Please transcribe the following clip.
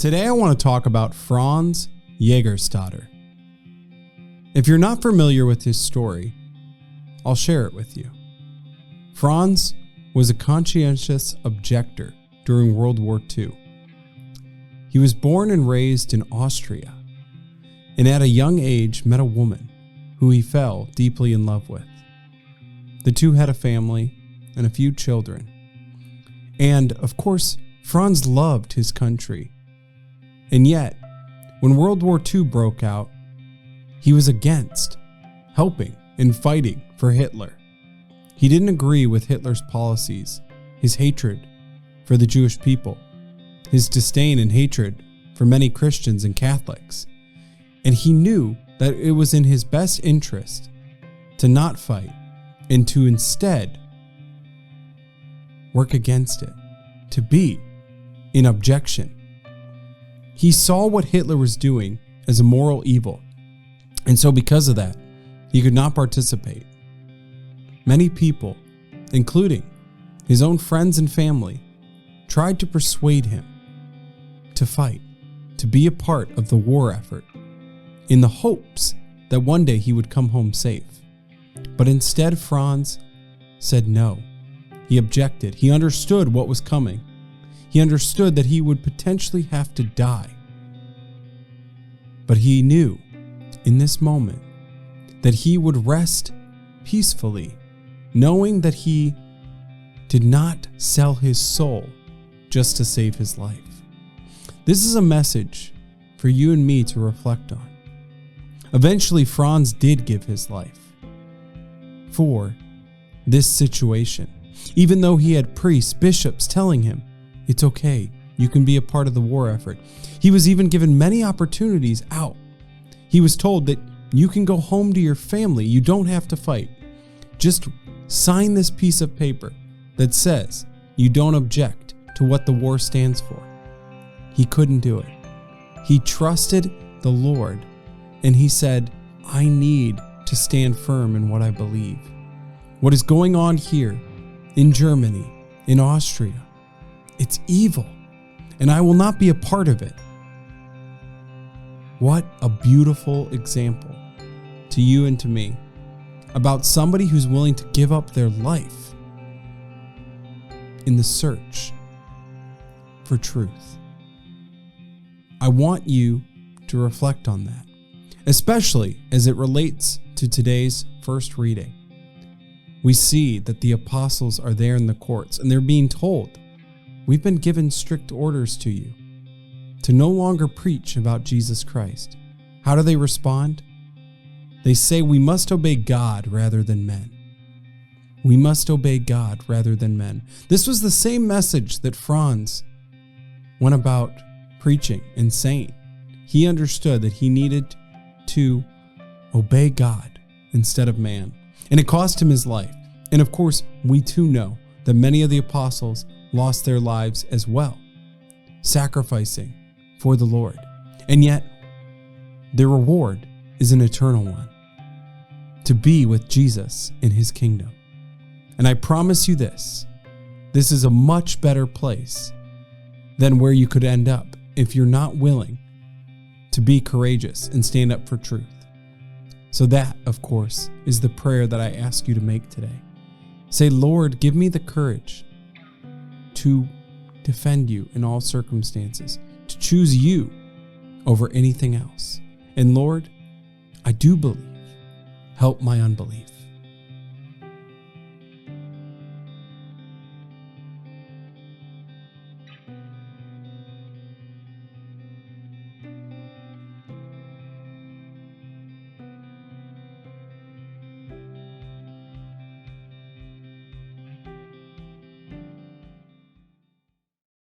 Today I want to talk about Franz Jägerstätter. If you're not familiar with his story, I'll share it with you. Franz was a conscientious objector during World War II. He was born and raised in Austria, and at a young age met a woman who he fell deeply in love with. The two had a family and a few children. And, of course, Franz loved his country. And yet, when World War II broke out, he was against helping and fighting for Hitler. He didn't agree with Hitler's policies, his hatred for the Jewish people, his disdain and hatred for many Christians and Catholics. And he knew that it was in his best interest to not fight and to instead work against it, to be in objection. He saw what Hitler was doing as a moral evil, and so because of that, he could not participate. Many people, including his own friends and family, tried to persuade him to fight, to be a part of the war effort, in the hopes that one day he would come home safe. But instead, Franz said no. He objected. He understood what was coming. He understood that he would potentially have to die. But he knew in this moment that he would rest peacefully, knowing that he did not sell his soul just to save his life. This is a message for you and me to reflect on. Eventually, Franz did give his life for this situation, even though he had priests, bishops telling him, it's okay, you can be a part of the war effort. He was even given many opportunities out. He was told that you can go home to your family, you don't have to fight. Just sign this piece of paper that says you don't object to what the war stands for. He couldn't do it. He trusted the Lord, and he said, I need to stand firm in what I believe. What is going on here in Germany, in Austria, it's evil, and I will not be a part of it. What a beautiful example to you and to me about somebody who's willing to give up their life in the search for truth. I want you to reflect on that, especially as it relates to today's first reading. We see that the apostles are there in the courts and they're being told, we've been given strict orders to you to no longer preach about Jesus Christ. How do they respond? They say we must obey God rather than men. We must obey God rather than men. This was the same message that Franz went about preaching and saying. He understood that he needed to obey God instead of man. And it cost him his life. And of course, we too know that many of the apostles lost their lives as well, sacrificing for the Lord. And yet, their reward is an eternal one, to be with Jesus in his kingdom. And I promise you this is a much better place than where you could end up if you're not willing to be courageous and stand up for truth. So that, of course, is the prayer that I ask you to make today. Say, Lord, give me the courage to defend you in all circumstances, to choose you over anything else. And Lord, I do believe. Help my unbelief.